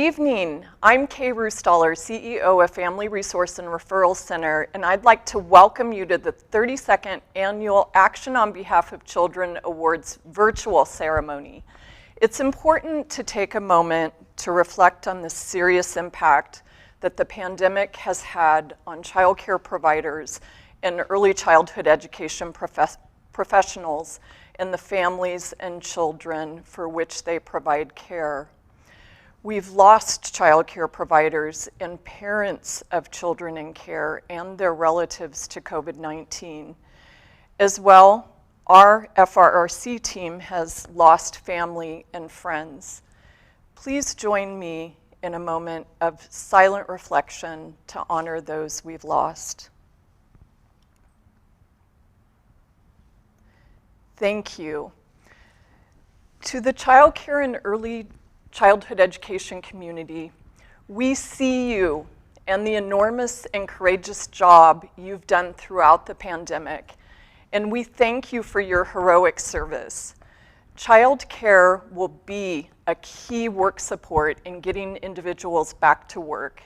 evening. I'm Kay Roostaller, CEO of Family Resource and Referral Center, and I'd like to welcome you to the 32nd Annual Action on Behalf of Children Awards virtual ceremony. It's important to take a moment to reflect on the serious impact that the pandemic has had on child care providers and early childhood education professionals and the families and children for which they provide care. We've lost child care providers and parents of children in care and their relatives to COVID-19. As well, our FRRC team has lost family and friends. Please join me in a moment of silent reflection to honor those we've lost. Thank you. To the child care and early childhood education community, we see you and the enormous and courageous job you've done throughout the pandemic, and we thank you for your heroic service. Child care will be a key work support in getting individuals back to work.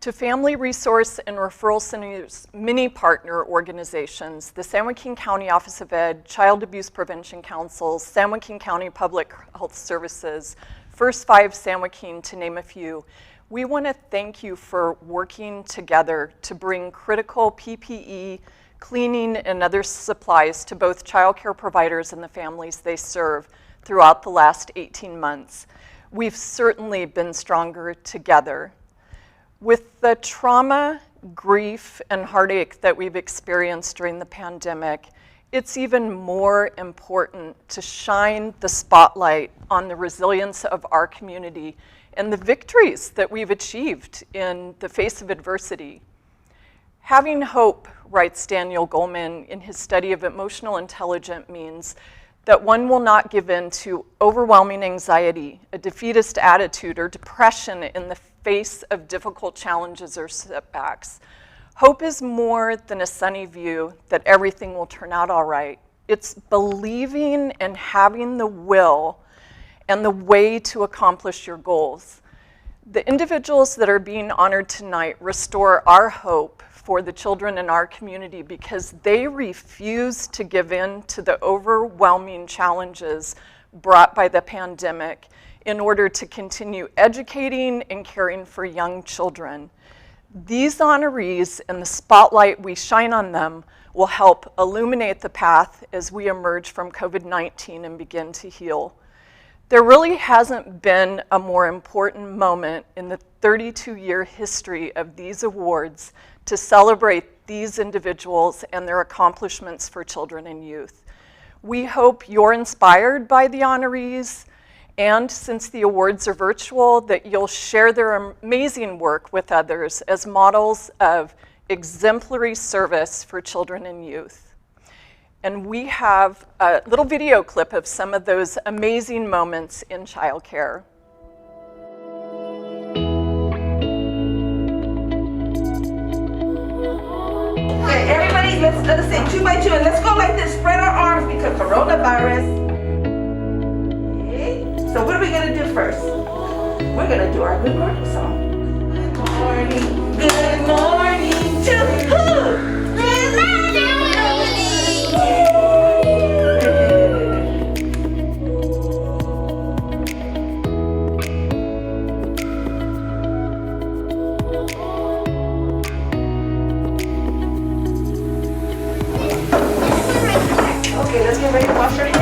To Family Resource and Referral Center's many partner organizations, the San Joaquin County Office of Ed, Child Abuse Prevention Council, San Joaquin County Public Health Services, First Five San Joaquin, to name a few, we want to thank you for working together to bring critical PPE, cleaning, and other supplies to both child care providers and the families they serve throughout the last 18 months. We've certainly been stronger together. With the trauma, grief, and heartache that we've experienced during the pandemic, it's even more important to shine the spotlight on the resilience of our community and the victories that we've achieved in the face of adversity. Having hope, writes Daniel Goleman in his study of emotional intelligence, means that one will not give in to overwhelming anxiety, a defeatist attitude, or depression in the face of difficult challenges or setbacks. Hope is more than a sunny view that everything will turn out all right. It's believing and having the will and the way to accomplish your goals. The individuals that are being honored tonight restore our hope for the children in our community because they refuse to give in to the overwhelming challenges brought by the pandemic in order to continue educating and caring for young children. These honorees and the spotlight we shine on them will help illuminate the path as we emerge from COVID-19 and begin to heal. There really hasn't been a more important moment in the 32-year history of these awards to celebrate these individuals and their accomplishments for children and youth. We hope you're inspired by the honorees, and since the awards are virtual, that you'll share their amazing work with others as models of exemplary service for children and youth. And we have a little video clip of some of those amazing moments in childcare. Okay, everybody, let's sing 2 by 2, and let's go like this. Spread our arms because coronavirus. So what are we going to do first? We're going to do our good morning song. Good morning to who? Good Okay, let's get ready to wash our hands.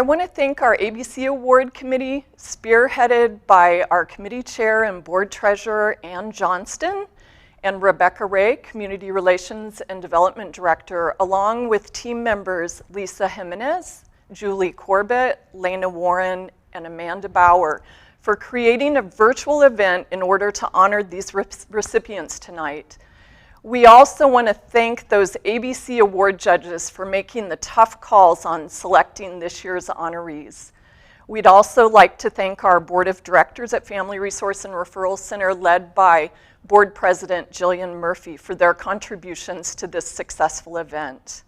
want to thank our ABC Award Committee, spearheaded by our committee chair and board treasurer, Ann Johnston, and Rebecca Ray, Community Relations and Development Director, along with team members Lisa Jimenez, Julie Corbett, Lena Warren, and Amanda Bauer, for creating a virtual event in order to honor these recipients tonight. We also want to thank those ABC Award judges for making the tough calls on selecting this year's honorees. We'd also like to thank our board of directors at Family Resource and Referral Center, led by board president Jillian Murphy, for their contributions to this successful event.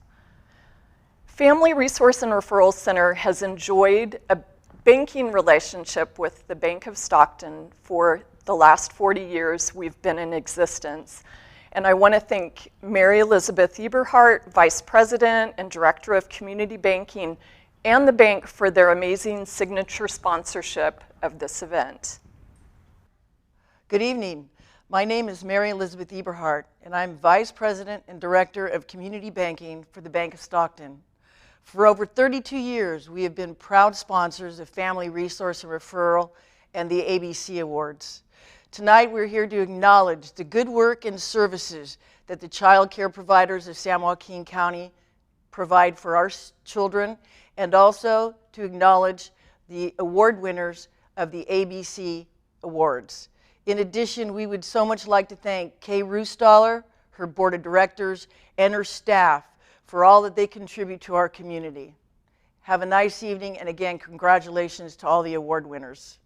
Family Resource and Referral Center has enjoyed a banking relationship with the Bank of Stockton for the last 40 years we've been in existence. And I want to thank Mary Elizabeth Eberhardt, Vice President and Director of Community Banking, and the bank for their amazing signature sponsorship of this event. Good evening. My name is Mary Elizabeth Eberhardt, and I'm Vice President and Director of Community Banking for the Bank of Stockton. For over 32 years, we have been proud sponsors of Family Resource and Referral and the ABC Awards. Tonight, we're here to acknowledge the good work and services that the child care providers of San Joaquin County provide for our children, and also to acknowledge the award winners of the ABC Awards. In addition, we would so much like to thank Kay Roostaller, her board of directors, and her staff for all that they contribute to our community. Have a nice evening, and again, congratulations to all the award winners.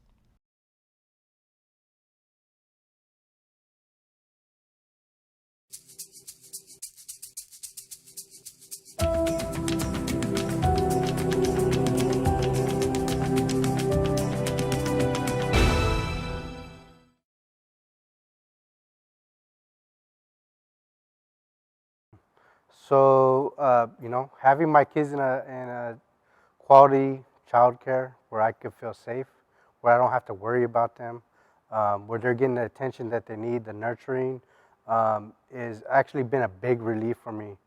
So, having my kids in a quality childcare where I could feel safe, where I don't have to worry about them, where they're getting the attention that they need, the nurturing, is actually been a big relief for me.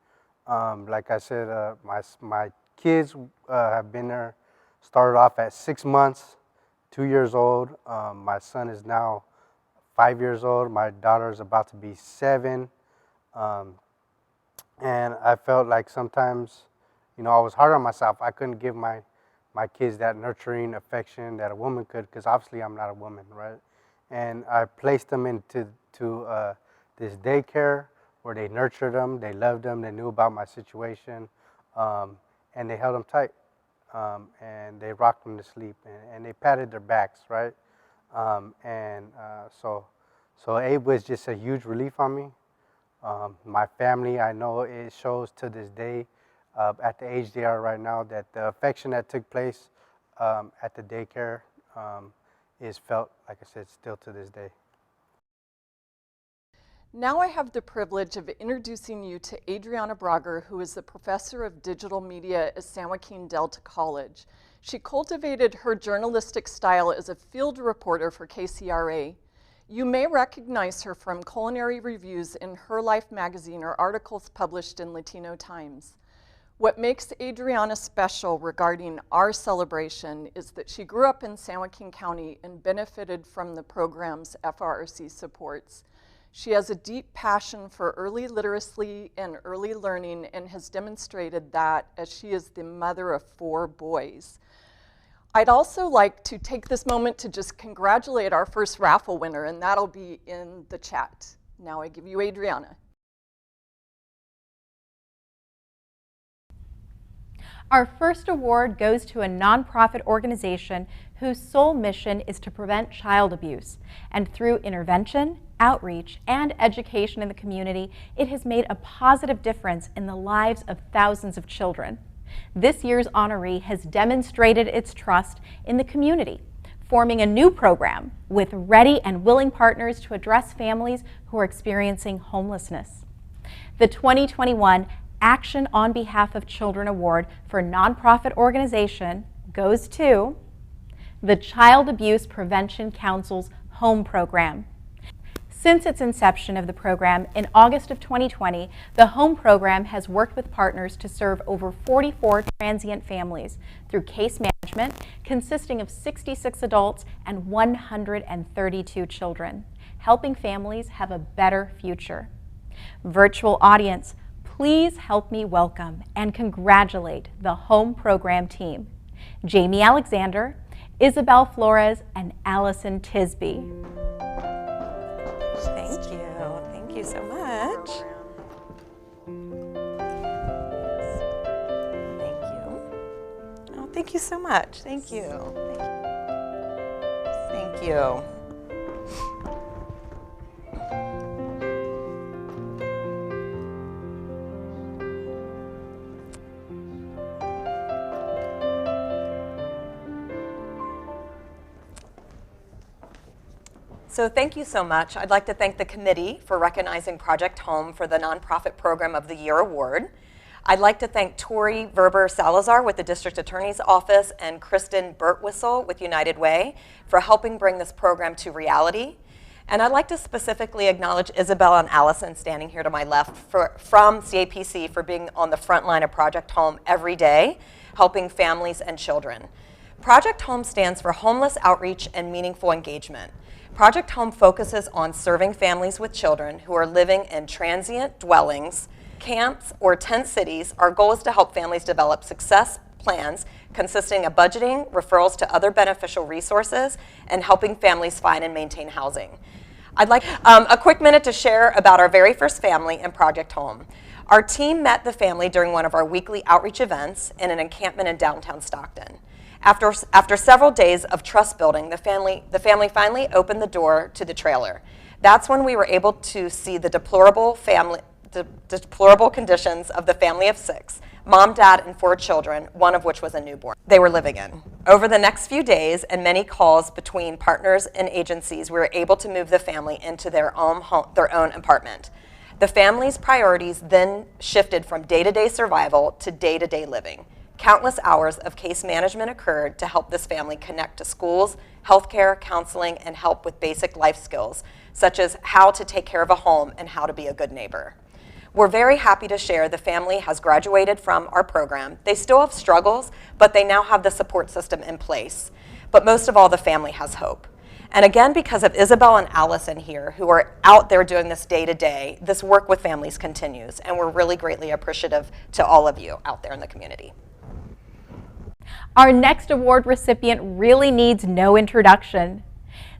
Like I said, my kids have been there, started off at 6 months, 2 years old. My son is now 5 years old. My daughter is about to be 7. And I felt like sometimes, I was hard on myself. I couldn't give my kids that nurturing affection that a woman could, because obviously I'm not a woman, right? And I placed them into this daycare where they nurtured them, they loved them, they knew about my situation, and they held them tight, and they rocked them to sleep, and they patted their backs, right? So it was just a huge relief on me. My family, I know it shows to this day, at the age they are right now, that the affection that took place at the daycare is felt, like I said, still to this day. Now I have the privilege of introducing you to Adriana Brager, who is the professor of digital media at San Joaquin Delta College. She cultivated her journalistic style as a field reporter for KCRA. You may recognize her from culinary reviews in Her Life magazine or articles published in Latino Times. What makes Adriana special regarding our celebration is that she grew up in San Joaquin County and benefited from the programs FRRC supports. She has a deep passion for early literacy and early learning and has demonstrated that as she is the mother of 4 boys. I'd also like to take this moment to just congratulate our first raffle winner, and that'll be in the chat. Now I give you Adriana. Our first award goes to a nonprofit organization whose sole mission is to prevent child abuse. And through intervention, outreach, and education in the community, it has made a positive difference in the lives of thousands of children. This year's honoree has demonstrated its trust in the community, forming a new program with ready and willing partners to address families who are experiencing homelessness. The 2021 Action on Behalf of Children Award for nonprofit organization goes to the Child Abuse Prevention Council's HOME program. Since its inception of the program in August of 2020, the HOME program has worked with partners to serve over 44 transient families through case management consisting of 66 adults and 132 children, helping families have a better future. Virtual audience, please help me welcome and congratulate the HOME program team, Jamie Alexander, Isabel Flores, and Allison Tisby. Thank you. Thank you so much. Thank you. Oh, thank you so much. Thank you. Thank you. So thank you so much. I'd like to thank the committee for recognizing Project HOME for the Nonprofit Program of the Year Award. I'd like to thank Tori Verber Salazar with the District Attorney's Office and Kristen Burtwhistle with United Way for helping bring this program to reality. And I'd like to specifically acknowledge Isabel and Allison standing here to my left from CAPC for being on the front line of Project HOME every day, helping families and children. Project HOME stands for Homeless Outreach and Meaningful Engagement. Project HOME focuses on serving families with children who are living in transient dwellings, camps, or tent cities. Our goal is to help families develop success plans consisting of budgeting, referrals to other beneficial resources, and helping families find and maintain housing. I'd like a quick minute to share about our very first family in Project HOME. Our team met the family during one of our weekly outreach events in an encampment in downtown Stockton. After several days of trust building, the family finally opened the door to the trailer. That's when we were able to see the deplorable conditions of the family of 6, mom, dad, and 4 children, one of which was a newborn, they were living in. Over the next few days and many calls between partners and agencies, we were able to move the family into their own apartment. The family's priorities then shifted from day-to-day survival to day-to-day living. Countless hours of case management occurred to help this family connect to schools, healthcare, counseling, and help with basic life skills, such as how to take care of a home and how to be a good neighbor. We're very happy to share the family has graduated from our program. They still have struggles, but they now have the support system in place. But most of all, the family has hope. And again, because of Isabel and Allison here, who are out there doing this day to day, this work with families continues, and we're really greatly appreciative to all of you out there in the community. Our next award recipient really needs no introduction.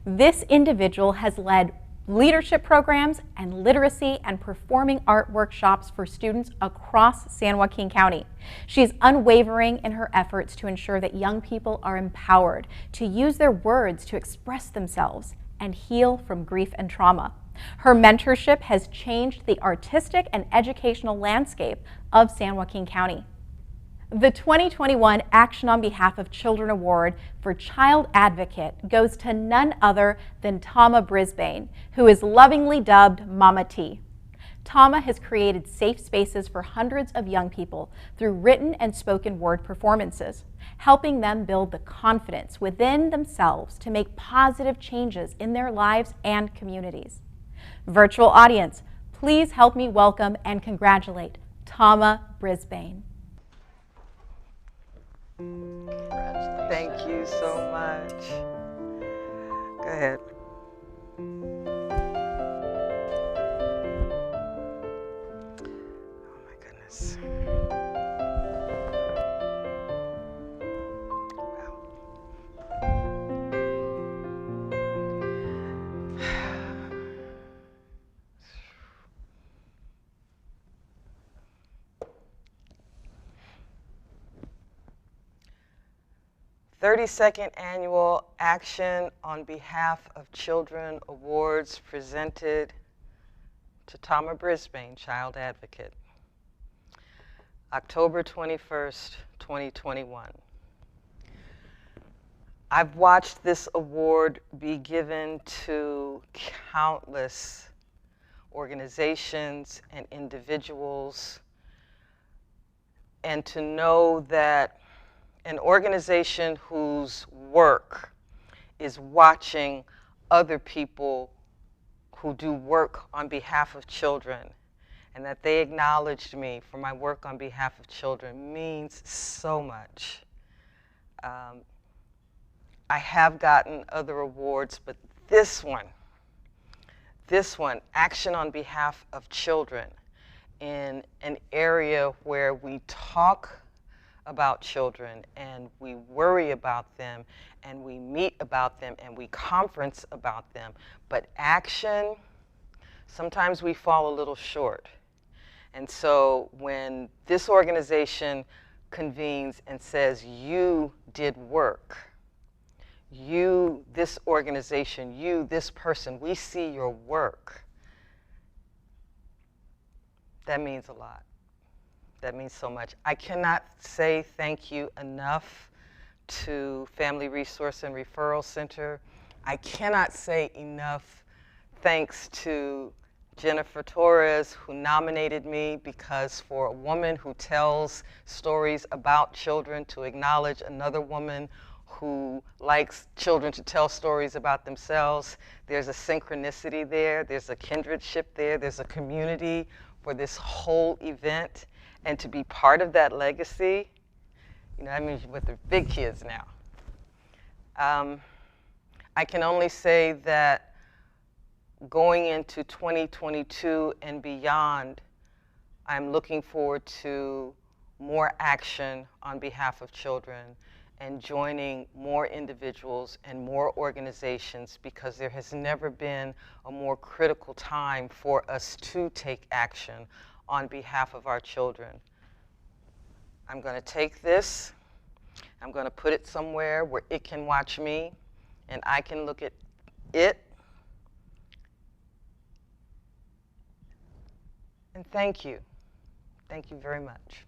This individual has led leadership programs and literacy and performing art workshops for students across San Joaquin County. She is unwavering in her efforts to ensure that young people are empowered to use their words to express themselves and heal from grief and trauma. Her mentorship has changed the artistic and educational landscape of San Joaquin County. The 2021 Action on Behalf of Children Award for Child Advocate goes to none other than Tama Brisbane, who is lovingly dubbed Mama T. Tama has created safe spaces for hundreds of young people through written and spoken word performances, helping them build the confidence within themselves to make positive changes in their lives and communities. Virtual audience, please help me welcome and congratulate Tama Brisbane. Thank you so much. Go ahead. Oh my goodness. Wow. 32nd Annual Action on Behalf of Children Awards presented to Tama Brisbane, Child Advocate. October 21st, 2021. I've watched this award be given to countless organizations and individuals, and to know that an organization whose work is watching other people who do work on behalf of children, and that they acknowledged me for my work on behalf of children means so much. I have gotten other awards, but this one, Action on Behalf of Children, in an area where we talk about children and we worry about them and we meet about them and we conference about them, but action, sometimes we fall a little short. And so when this organization convenes and says, you did work, you, this organization, you, this person, we see your work, that means a lot. That means so much. I cannot say thank you enough to Family Resource and Referral Center. I cannot say enough thanks to Jennifer Torres, who nominated me, because for a woman who tells stories about children to acknowledge another woman who likes children to tell stories about themselves, there's a synchronicity there, there's a kindredship there, there's a community for this whole event. And to be part of that legacy, you know, I mean, with the big kids now. I can only say that going into 2022 and beyond, I'm looking forward to more action on behalf of children and joining more individuals and more organizations, because there has never been a more critical time for us to take action on behalf of our children. I'm going to take this, I'm going to put it somewhere where it can watch me and I can look at it. And thank you. Thank you very much.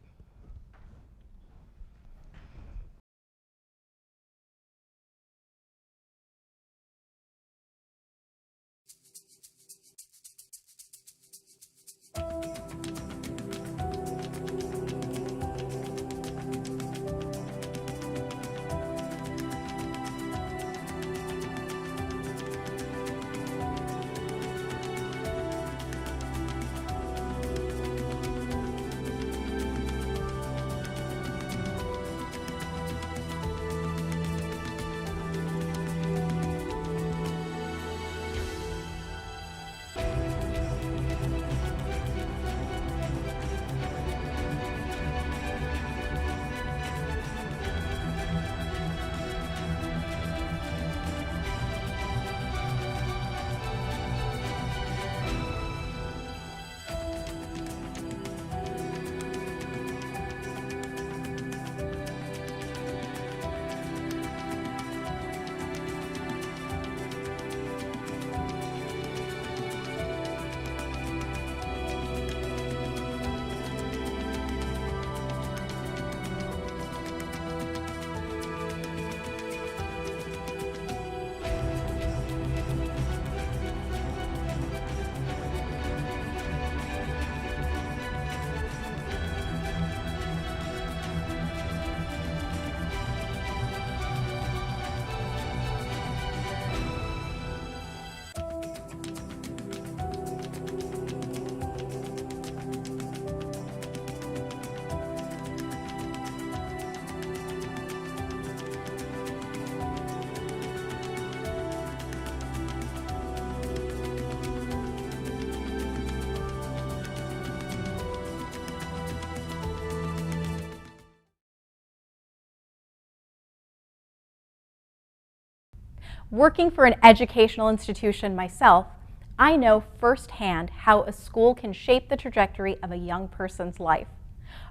Working for an educational institution myself, I know firsthand how a school can shape the trajectory of a young person's life.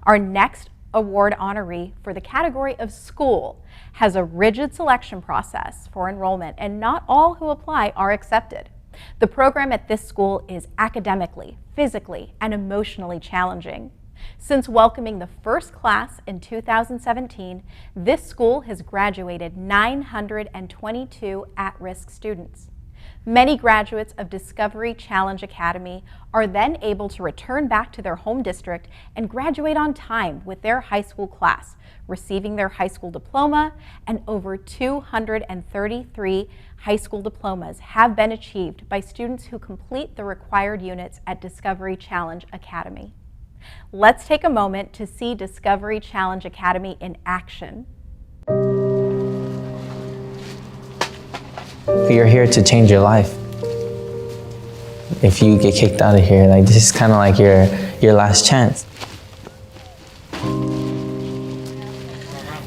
Our next award honoree for the category of school has a rigid selection process for enrollment, and not all who apply are accepted. The program at this school is academically, physically, and emotionally challenging. Since welcoming the first class in 2017, this school has graduated 922 at-risk students. Many graduates of Discovery Challenge Academy are then able to return back to their home district and graduate on time with their high school class, receiving their high school diploma, and over 233 high school diplomas have been achieved by students who complete the required units at Discovery Challenge Academy. Let's take a moment to see Discovery Challenge Academy in action. You're here to change your life. If you get kicked out of here, like, this is kind of like your last chance.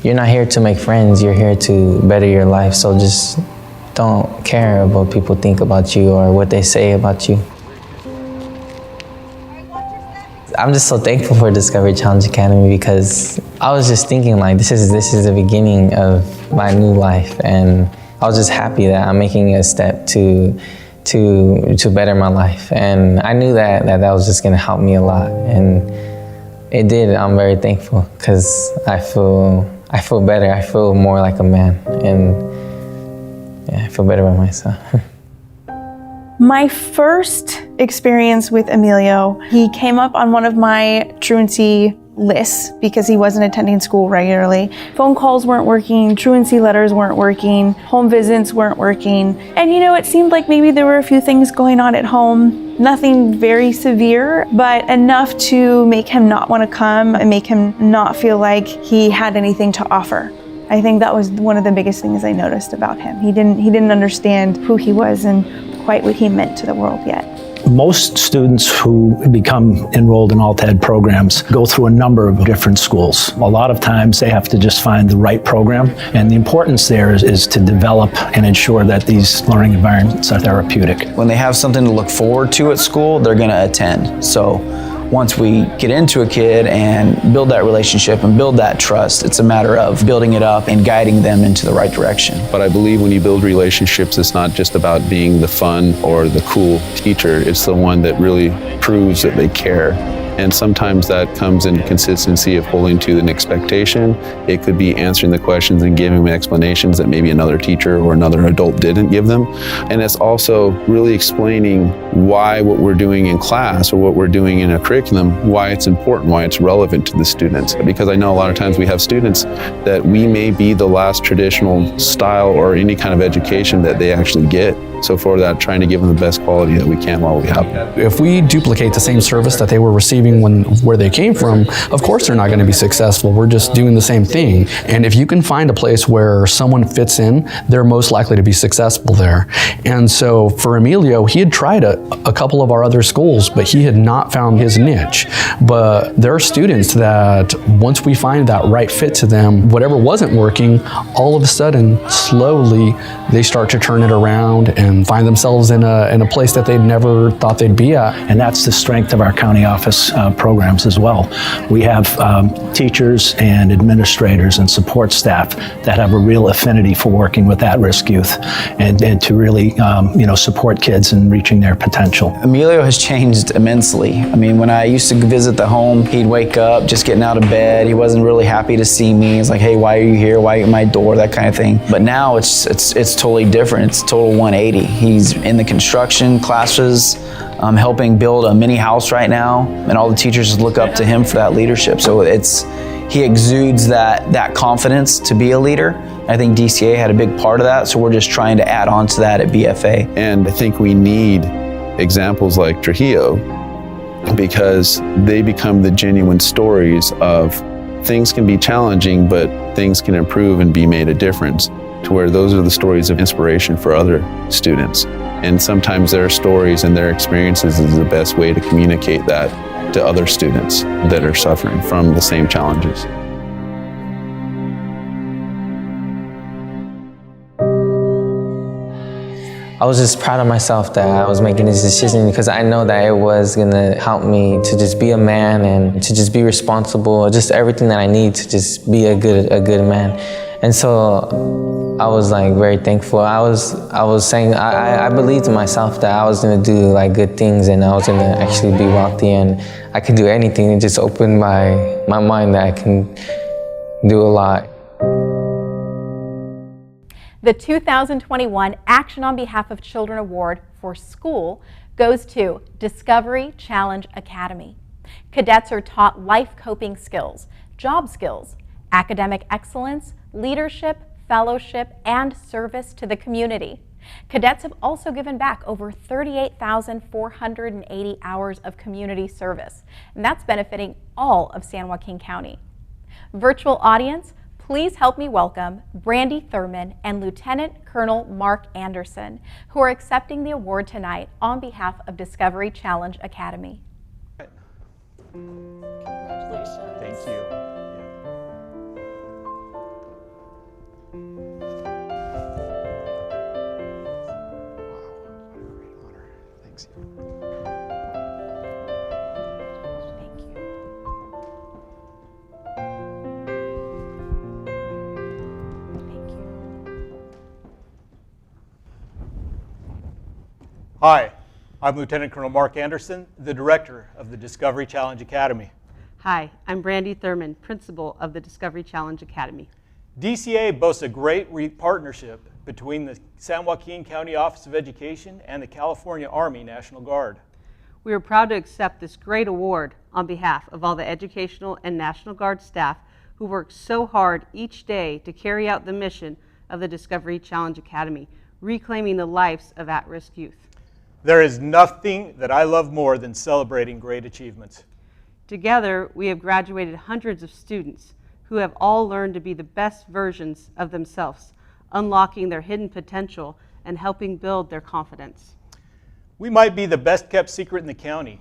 You're not here to make friends, you're here to better your life, so just don't care about what people think about you or what they say about you. I'm just so thankful for Discovery Challenge Academy because I was just thinking, like, this is the beginning of my new life, and I was just happy that I'm making a step to better my life, and I knew that was just gonna help me a lot, and it did. I'm very thankful because I feel better. I feel more like a man, and yeah, I feel better about myself. My first experience with Emilio, he came up on one of my truancy lists because he wasn't attending school regularly. Phone calls weren't working, truancy letters weren't working, home visits weren't working. And you know, it seemed like maybe there were a few things going on at home, nothing very severe, but enough to make him not want to come and make him not feel like he had anything to offer. I think that was one of the biggest things I noticed about him. He didn't understand who he was and quite what he meant to the world yet. Most students who become enrolled in alt-ed programs go through a number of different schools. A lot of times they have to just find the right program, and the importance there is to develop and ensure that these learning environments are therapeutic. When they have something to look forward to at school, they're going to attend. So once we get into a kid and build that relationship and build that trust, it's a matter of building it up and guiding them into the right direction. But I believe when you build relationships, it's not just about being the fun or the cool teacher. It's the one that really proves that they care. And sometimes that comes in consistency of holding to an expectation. It could be answering the questions and giving them explanations that maybe another teacher or another adult didn't give them. And it's also really explaining why what we're doing in class or what we're doing in a curriculum, why it's important, why it's relevant to the students. Because I know a lot of times we have students that we may be the last traditional style or any kind of education that they actually get. So for that, trying to give them the best quality that we can while we have them. If we duplicate the same service that they were receiving where they came from, of course they're not going to be successful. We're just doing the same thing. And if you can find a place where someone fits in, they're most likely to be successful there. And so for Emilio, he had tried a couple of our other schools, but he had not found his niche. But there are students that once we find that right fit to them, whatever wasn't working, all of a sudden, slowly, they start to turn it around and find themselves in a place that they'd never thought they'd be at. And that's the strength of our county office programs as well. We have teachers and administrators and support staff that have a real affinity for working with at-risk youth and to really support kids in reaching their potential. Emilio has changed immensely. I mean, when I used to visit the home, he'd wake up just getting out of bed. He wasn't really happy to see me. He's like, hey, why are you here? Why are you at my door? That kind of thing. But now it's totally different. It's total 180. He's in the construction classes, helping build a mini house right now, and all the teachers look up to him for that leadership. So he exudes that confidence to be a leader. I think DCA had a big part of that, so we're just trying to add on to that at BFA. And I think we need examples like Trujillo because they become the genuine stories of things can be challenging, but things can improve and be made a difference, to where those are the stories of inspiration for other students. And sometimes their stories and their experiences is the best way to communicate that to other students that are suffering from the same challenges. I was just proud of myself that I was making this decision because I know that it was gonna help me to just be a man and to just be responsible, just everything that I need to just be a good man. And so I was like very thankful. I was saying I believed in myself that I was gonna do like good things and I was gonna actually be wealthy and I could do anything. It just opened my mind that I can do a lot. The 2021 Action on Behalf of Children Award for School goes to Discovery Challenge Academy. Cadets are taught life coping skills, job skills, academic excellence, leadership, fellowship, and service to the community. Cadets have also given back over 38,480 hours of community service, and that's benefiting all of San Joaquin County. Virtual audience, please help me welcome Brandy Thurman and Lieutenant Colonel Mark Anderson, who are accepting the award tonight on behalf of Discovery Challenge Academy. Congratulations. Thank you. Thank you. Thank you. Hi, I'm Lieutenant Colonel Mark Anderson, the Director of the Discovery Challenge Academy. Hi, I'm Brandy Thurman, Principal of the Discovery Challenge Academy. DCA boasts a great partnership between the San Joaquin County Office of Education and the California Army National Guard. We are proud to accept this great award on behalf of all the educational and National Guard staff who work so hard each day to carry out the mission of the Discovery Challenge Academy, reclaiming the lives of at-risk youth. There is nothing that I love more than celebrating great achievements. Together, we have graduated hundreds of students who have all learned to be the best versions of themselves, unlocking their hidden potential and helping build their confidence. We might be the best kept secret in the county.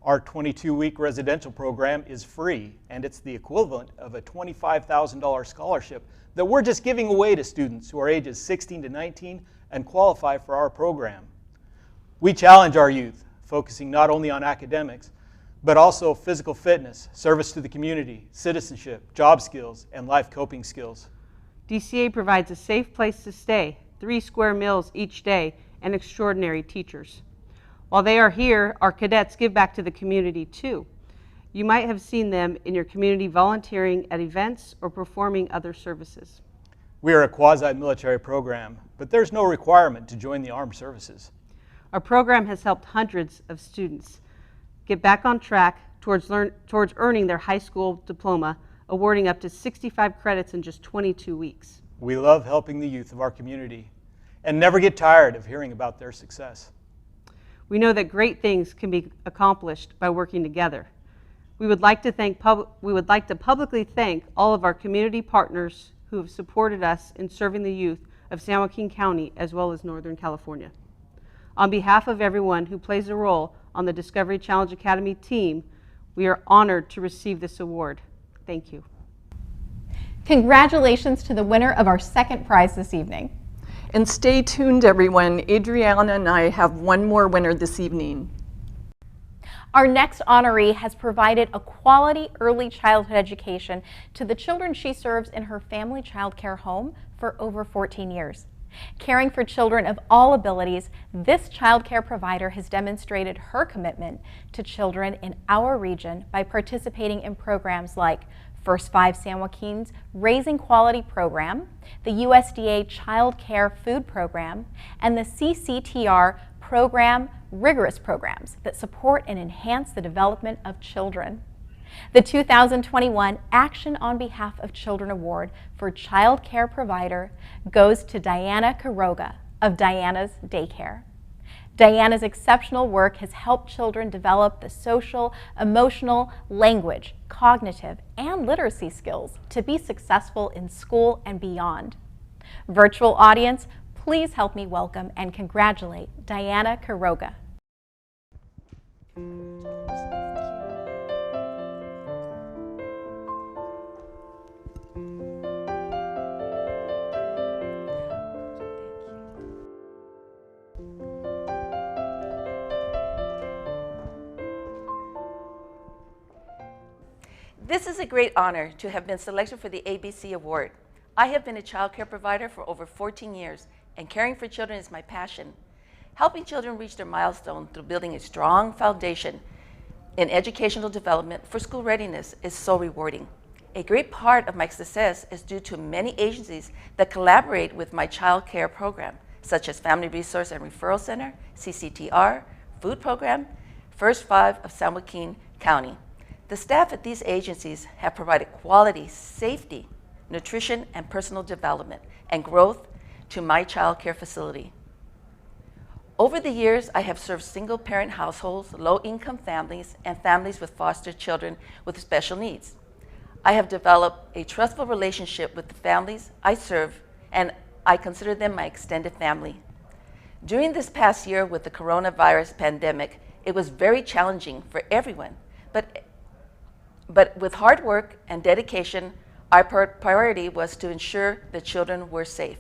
Our 22-week residential program is free, and it's the equivalent of a $25,000 scholarship that we're just giving away to students who are ages 16 to 19 and qualify for our program. We challenge our youth, focusing not only on academics, but also physical fitness, service to the community, citizenship, job skills, and life coping skills. DCA provides a safe place to stay, 3 square meals each day, and extraordinary teachers. While they are here, our cadets give back to the community too. You might have seen them in your community volunteering at events or performing other services. We are a quasi-military program, but there's no requirement to join the armed services. Our program has helped hundreds of students get back on track towards earning their high school diploma, awarding up to 65 credits in just 22 weeks. We love helping the youth of our community and never get tired of hearing about their success. We know that great things can be accomplished by working together. We would like to publicly thank all of our community partners who have supported us in serving the youth of San Joaquin County as well as Northern California. On behalf of everyone who plays a role on the Discovery Challenge Academy team, we are honored to receive this award. Thank you. Congratulations to the winner of our second prize this evening. And stay tuned, everyone. Adriana and I have one more winner this evening. Our next honoree has provided a quality early childhood education to the children she serves in her family child care home for over 14 years. Caring for children of all abilities, this child care provider has demonstrated her commitment to children in our region by participating in programs like First 5 San Joaquin's Raising Quality Program, the USDA Child Care Food Program, and the CCTR program, rigorous programs that support and enhance the development of children. The 2021 Action on Behalf of Children Award for Child Care Provider goes to Diana Quiroga of Diana's Daycare. Diana's exceptional work has helped children develop the social, emotional, language, cognitive, and literacy skills to be successful in school and beyond. Virtual audience, please help me welcome and congratulate Diana Quiroga. This is a great honor to have been selected for the ABC Award. I have been a child care provider for over 14 years, and caring for children is my passion. Helping children reach their milestone through building a strong foundation in educational development for school readiness is so rewarding. A great part of my success is due to many agencies that collaborate with my child care program, such as Family Resource and Referral Center, CCTR, Food Program, First Five of San Joaquin County. The staff at these agencies have provided quality, safety, nutrition, and personal development and growth to my child care facility. Over the years, I have served single-parent households, low-income families, and families with foster children with special needs. I have developed a trustful relationship with the families I serve, and I consider them my extended family. During this past year with the coronavirus pandemic, it was very challenging for everyone, but with hard work and dedication, our priority was to ensure the children were safe.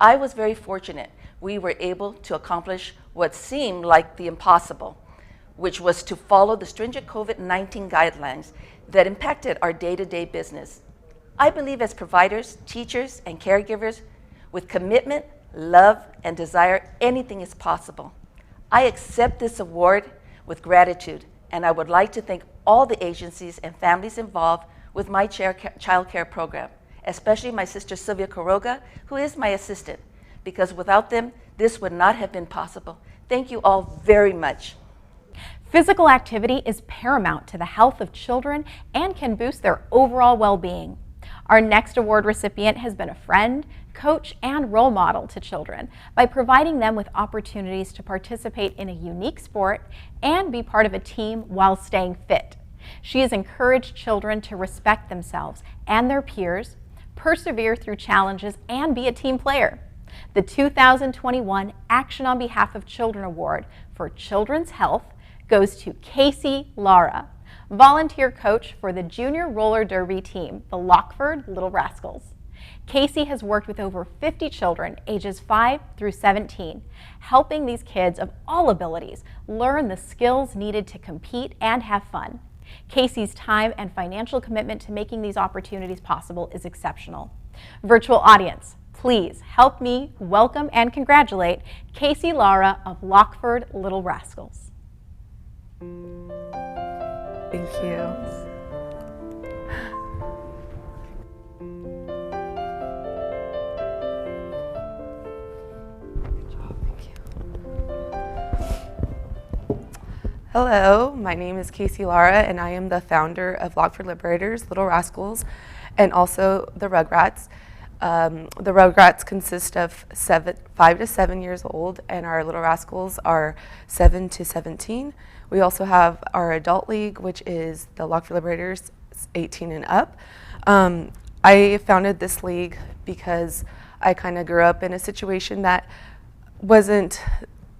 I was very fortunate we were able to accomplish what seemed like the impossible, which was to follow the stringent COVID-19 guidelines that impacted our day-to-day business. I believe as providers, teachers, and caregivers, with commitment, love, and desire, anything is possible. I accept this award with gratitude, and I would like to thank all the agencies and families involved with my child care program, especially my sister Sylvia Quiroga, who is my assistant, because without them, this would not have been possible. Thank you all very much. Physical activity is paramount to the health of children and can boost their overall well-being. Our next award recipient has been a friend, coach, and role model to children by providing them with opportunities to participate in a unique sport and be part of a team while staying fit. She has encouraged children to respect themselves and their peers, persevere through challenges, and be a team player. The 2021 Action on Behalf of Children Award for Children's Health goes to Casey Lara, volunteer coach for the junior roller derby team, the Lockford Little Rascals. Casey has worked with over 50 children ages 5 through 17, helping these kids of all abilities learn the skills needed to compete and have fun. Casey's time and financial commitment to making these opportunities possible is exceptional. Virtual audience, please help me welcome and congratulate Casey Lara of Lockford Little Rascals. Thank you. Hello, my name is Casey Lara, and I am the founder of Lockford Liberators, Little Rascals, and also the Rugrats. The Rugrats consist of 5 to 7 years old, and our Little Rascals are 7 to 17. We also have our adult league, which is the Lockford Liberators, 18 and up. I founded this league because I kind of grew up in a situation that wasn't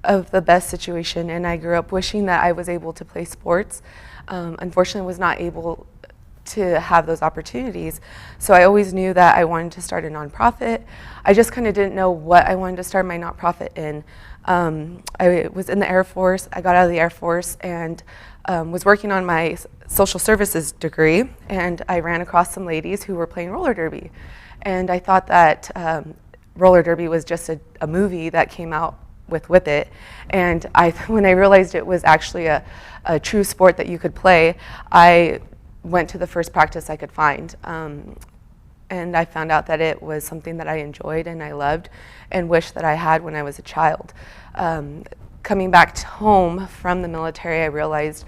of the best situation, and I grew up wishing that I was able to play sports. Unfortunately, was not able to have those opportunities. So I always knew that I wanted to start a nonprofit. I just kind of didn't know what I wanted to start my nonprofit in. I was in the Air Force. I got out of the Air Force and was working on my social services degree, and I ran across some ladies who were playing roller derby. And I thought that roller derby was just a movie that came out with Whip It. And when I realized it was actually a true sport that you could play, I went to the first practice I could find. And I found out that it was something that I enjoyed and I loved and wished that I had when I was a child. Coming back home from the military, I realized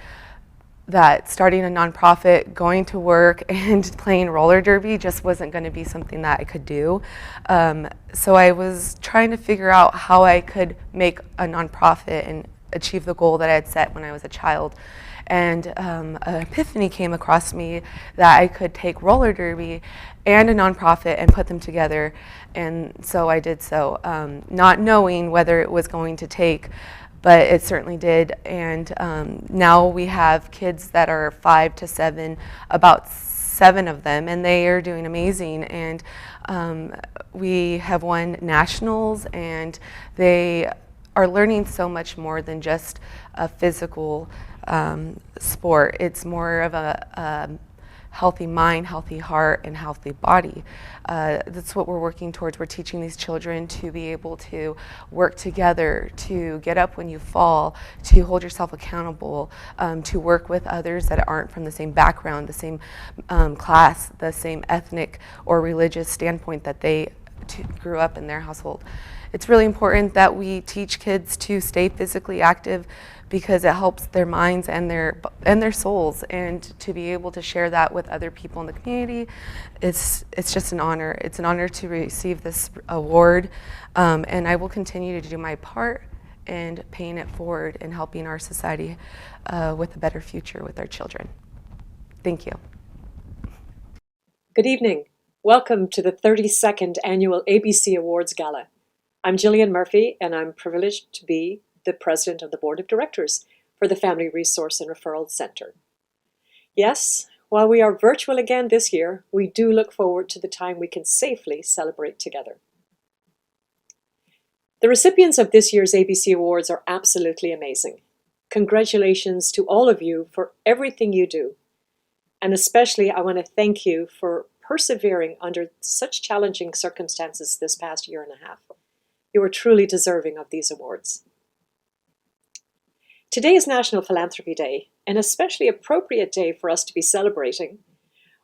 that starting a nonprofit, going to work, and playing roller derby just wasn't going to be something that I could do. So I was trying to figure out how I could make a nonprofit and achieve the goal that I had set when I was a child. And an epiphany came across me that I could take roller derby and a nonprofit and put them together. And so I did so, not knowing whether it was going to take, but it certainly did. And now we have kids that are 5 to 7, about 7 of them, and they are doing amazing. And we have won nationals, and they are learning so much more than just a physical sport. It's more of a healthy mind, healthy heart, and healthy body. That's what we're working towards. We're teaching these children to be able to work together, to get up when you fall, to hold yourself accountable, to work with others that aren't from the same background, the same class, the same ethnic or religious standpoint that they grew up in their household. It's really important that we teach kids to stay physically active because it helps their minds and their souls, and to be able to share that with other people in the community, it's just an honor. It's an honor to receive this award, and I will continue to do my part in paying it forward and helping our society with a better future with our children. Thank you. Good evening. Welcome to the 32nd Annual ABC Awards Gala. I'm Gillian Murphy, and I'm privileged to be the President of the Board of Directors for the Family Resource and Referral Center. Yes, while we are virtual again this year, we do look forward to the time we can safely celebrate together. The recipients of this year's ABC Awards are absolutely amazing. Congratulations to all of you for everything you do. And especially I want to thank you for persevering under such challenging circumstances this past year and a half. You are truly deserving of these awards. Today is National Philanthropy Day, an especially appropriate day for us to be celebrating.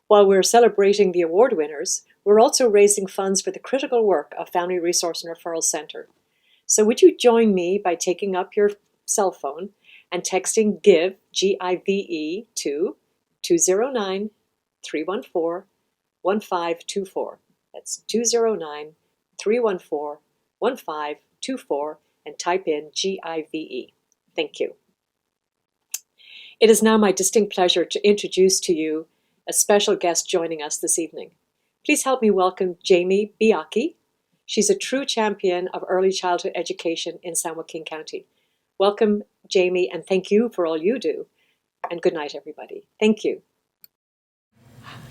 While we're celebrating the award winners, we're also raising funds for the critical work of Family Resource and Referral Center. So would you join me by taking up your cell phone and texting GIVE, G-I-V-E, to 209-314-1524. That's 209-314-1524, and type in GIVE. Thank you. It is now my distinct pleasure to introduce to you a special guest joining us this evening. Please help me welcome Jamie Biaki. She's a true champion of early childhood education in San Joaquin County. Welcome, Jamie, and thank you for all you do. And good night, everybody. Thank you.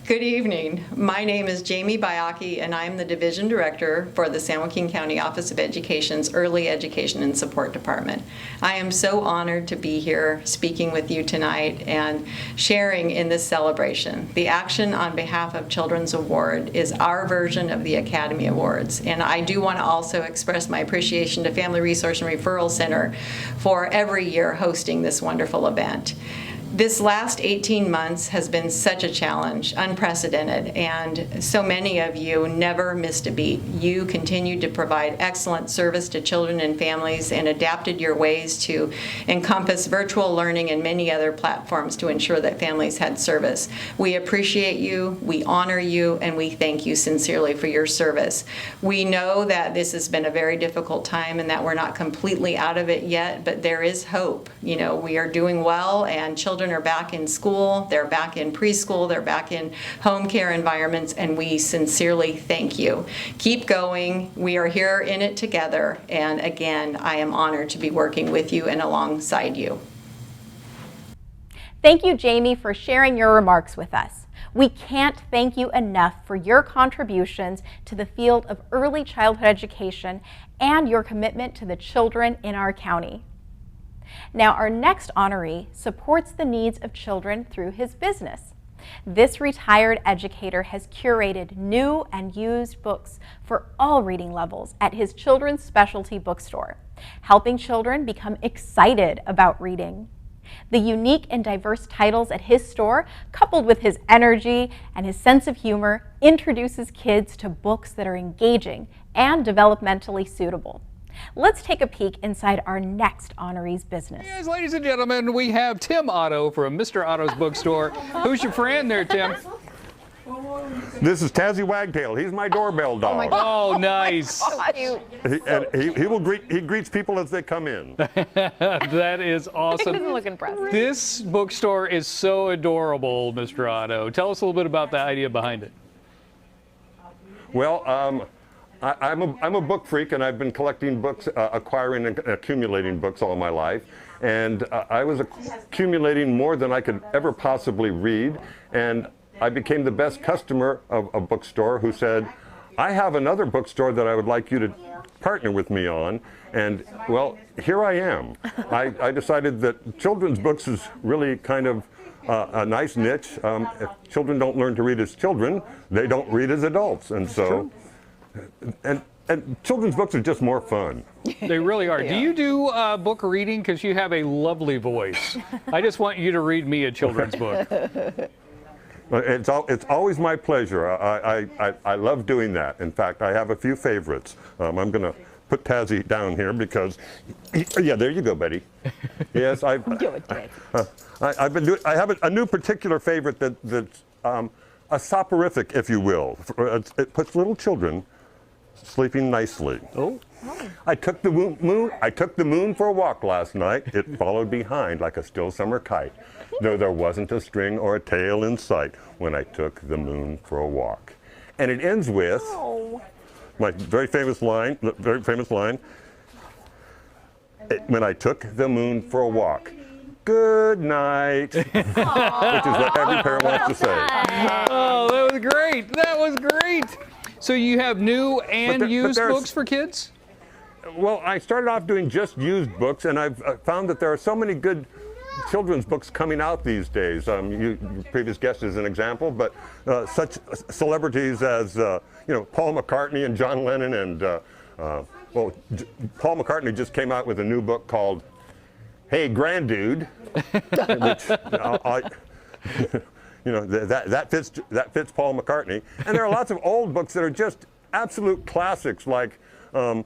Good evening. My name is Jamie Biaki, and I'm the Division Director for the San Joaquin County Office of Education's Early Education and Support Department. I am so honored to be here speaking with you tonight and sharing in this celebration. The Action on Behalf of Children's Award is our version of the Academy Awards, and I do want to also express my appreciation to Family Resource and Referral Center for every year hosting this wonderful event. This last 18 months has been such a challenge, unprecedented, and so many of you never missed a beat. You continued to provide excellent service to children and families and adapted your ways to encompass virtual learning and many other platforms to ensure that families had service. We appreciate you, we honor you, and we thank you sincerely for your service. We know that this has been a very difficult time and that we're not completely out of it yet, but there is hope. You know, we are doing well, and children are back in school, they're back in preschool, they're back in home care environments, and we sincerely thank you. Keep going. We are here in it together, and again, I am honored to be working with you and alongside you. Thank you, Jamie, for sharing your remarks with us. We can't thank you enough for your contributions to the field of early childhood education and your commitment to the children in our county. Now, our next honoree supports the needs of children through his business. This retired educator has curated new and used books for all reading levels at his children's specialty bookstore, helping children become excited about reading. The unique and diverse titles at his store, coupled with his energy and his sense of humor, introduces kids to books that are engaging and developmentally suitable. Let's take a peek inside our next honoree's business. Yes, ladies and gentlemen, we have Tim Otto from Mr. Otto's Bookstore. Who's your friend there, Tim? This is Tazzy Wagtail. He's my doorbell dog. Oh, nice. He greets people as they come in. That is awesome. He doesn't look impressed. This bookstore is so adorable, Mr. Otto. Tell us a little bit about the idea behind it. Well, I'm a book freak, and I've been collecting books, acquiring and accumulating books all my life. And I was accumulating more than I could ever possibly read. And I became the best customer of a bookstore who said, I have another bookstore that I would like you to partner with me on. And well, here I am. I decided that children's books is really kind of a nice niche. If children don't learn to read as children, they don't read as adults. And so, and children's books are just more fun. They really are. Do you do book reading? Because you have a lovely voice. I just want you to read me a children's book. It's always my pleasure. I love doing that. In fact, I have a few favorites. I'm going to put Tazzy down here because, yeah, there you go, Betty. Yes, I have a new particular favorite that's a soporific, if you will. It puts little children sleeping nicely. Oh. I took the moon for a walk last night. It followed behind like a still summer kite, though there wasn't a string or a tail in sight when I took the moon for a walk. And it ends with my very famous line, when I took the moon for a walk. Good night, which is what every parent wants to say. Oh, that was great. That was great. So you have new and used books for kids? Well, I started off doing just used books, and I've found that there are so many good children's books coming out these days. Your previous guest is an example, but such celebrities as Paul McCartney and John Lennon, and Paul McCartney just came out with a new book called "Hey Grandude," which that fits Paul McCartney. And there are lots of old books that are just absolute classics, like I'm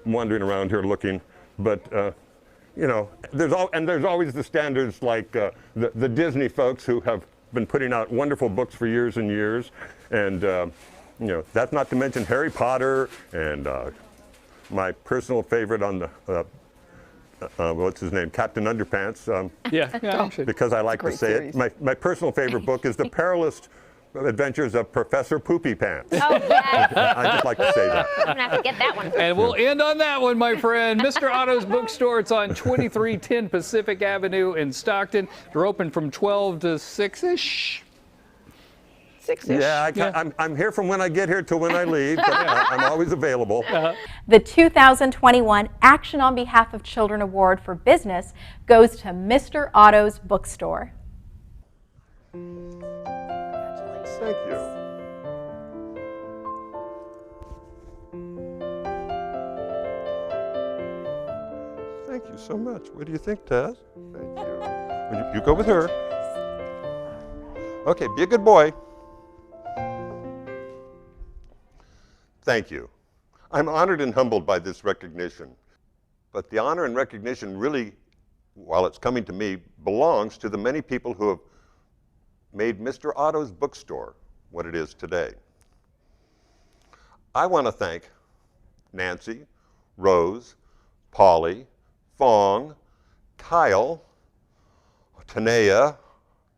wandering around here looking, but there's always the standards like the Disney folks who have been putting out wonderful books for years and years, and that's not to mention Harry Potter and my personal favorite on the what's his name, Captain Underpants. Because I like to say it. My personal favorite book is The Perilous Adventures of Professor Poopy Pants. Oh, yes. I just like to say that. I'm going to have to get that one. And we'll end on that one, my friend. Mr. Otto's Bookstore. It's on 2310 Pacific Avenue in Stockton. They're open from 12 to 6-ish. Yeah, I'm here from when I get here to when I leave, but I'm always available. The 2021 Action on Behalf of Children Award for Business goes to Mr. Otto's Bookstore. Thank you. Thank you so much. What do you think, Taz? Thank you. You go with her. Okay, be a good boy. Thank you. I'm honored and humbled by this recognition. But the honor and recognition really, while it's coming to me, belongs to the many people who have made Mr. Otto's Bookstore what it is today. I want to thank Nancy, Rose, Polly, Fong, Kyle, Tanea,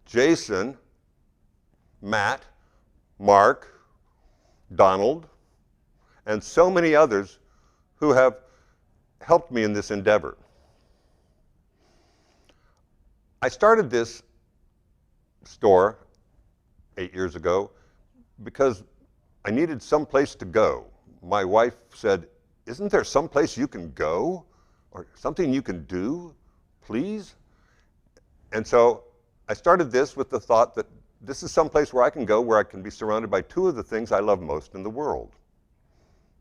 Jason, Matt, Mark, Donald, and so many others who have helped me in this endeavor. I started this store 8 years ago because I needed some place to go. My wife said, "Isn't there some place you can go or something you can do, please?" And so I started this with the thought that this is some place where I can go where I can be surrounded by two of the things I love most in the world: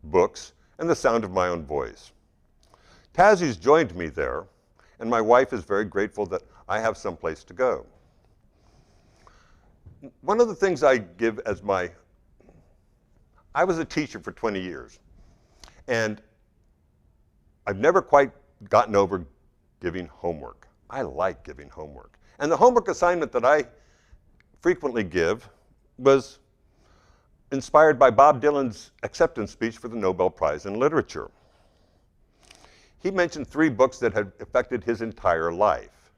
books and the sound of my own voice. Tazzy's joined me there, and my wife is very grateful that I have some place to go. One of the things I give as I was a teacher for 20 years, and I've never quite gotten over giving homework. I like giving homework. And the homework assignment that I frequently give was inspired by Bob Dylan's acceptance speech for the Nobel Prize in Literature. He mentioned 3 books that had affected his entire life.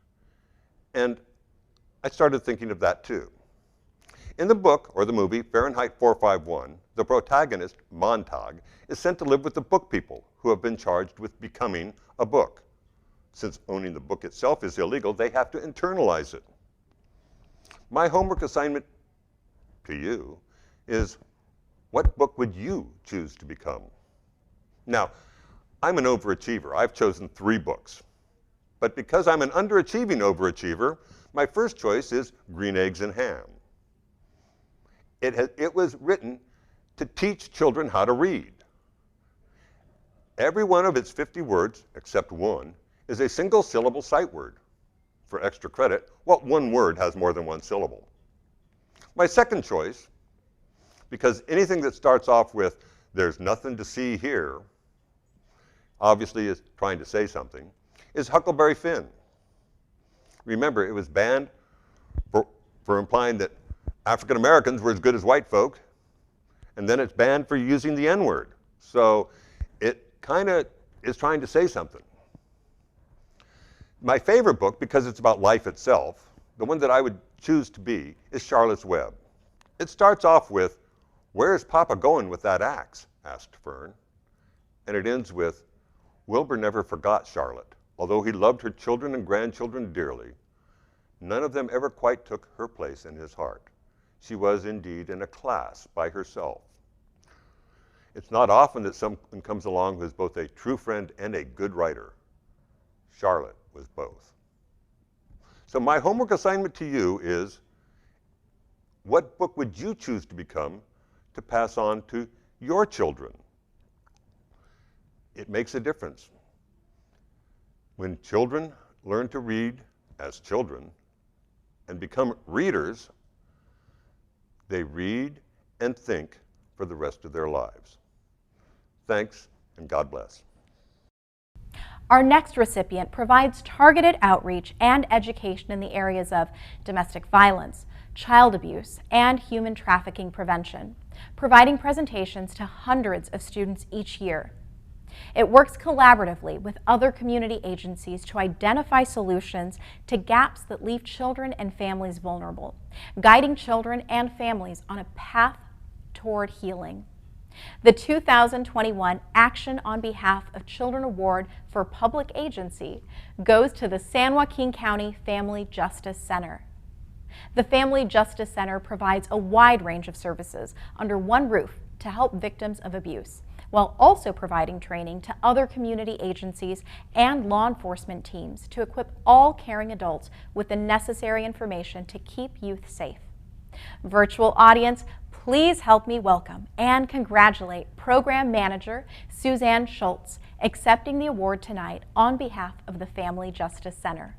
And I started thinking of that too. In the book, or the movie, Fahrenheit 451, the protagonist, Montag, is sent to live with the book people who have been charged with becoming a book. Since owning the book itself is illegal, they have to internalize it. My homework assignment to you is, what book would you choose to become? Now, I'm an overachiever. I've chosen 3 books. But because I'm an underachieving overachiever, My first choice is Green Eggs and Ham. It was written to teach children how to read. Every one of its 50 words, except one, is a single syllable sight word. For extra credit, well, one word has more than one syllable. My second choice, because anything that starts off with, "There's nothing to see here," obviously is trying to say something, is Huckleberry Finn. Remember, it was banned for implying that African Americans were as good as white folk, and then it's banned for using the N-word. So it kind of is trying to say something. My favorite book, because it's about life itself, the one that I would choose to be, is Charlotte's Web. It starts off with, "Where's Papa going with that axe?" asked Fern. And it ends with, "Wilbur never forgot Charlotte. Although he loved her children and grandchildren dearly, none of them ever quite took her place in his heart. She was indeed in a class by herself." It's not often that someone comes along who is both a true friend and a good writer. Charlotte was both. So my homework assignment to you is, what book would you choose to become to pass on to your children? It makes a difference. When children learn to read as children and become readers, they read and think for the rest of their lives. Thanks, and God bless. Our next recipient provides targeted outreach and education in the areas of domestic violence, child abuse, and human trafficking prevention, providing presentations to hundreds of students each year. It works collaboratively with other community agencies to identify solutions to gaps that leave children and families vulnerable, guiding children and families on a path toward healing. The 2021 Action on Behalf of Children Award for Public Agency goes to the San Joaquin County Family Justice Center. The Family Justice Center provides a wide range of services under one roof to help victims of abuse, while also providing training to other community agencies and law enforcement teams to equip all caring adults with the necessary information to keep youth safe. Virtual audience, please help me welcome and congratulate Program Manager Suzanne Schultz, accepting the award tonight on behalf of the Family Justice Center.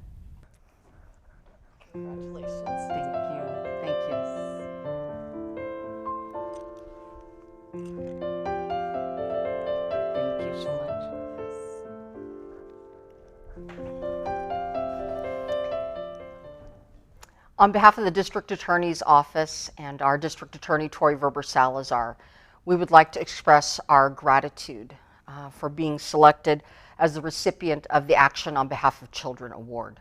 Congratulations. Thank you. Thank you. Thank you so much. On behalf of the District Attorney's Office and our District Attorney, Tori Verber Salazar, we would like to express our gratitude for being selected as the recipient of the Action on Behalf of Children Award.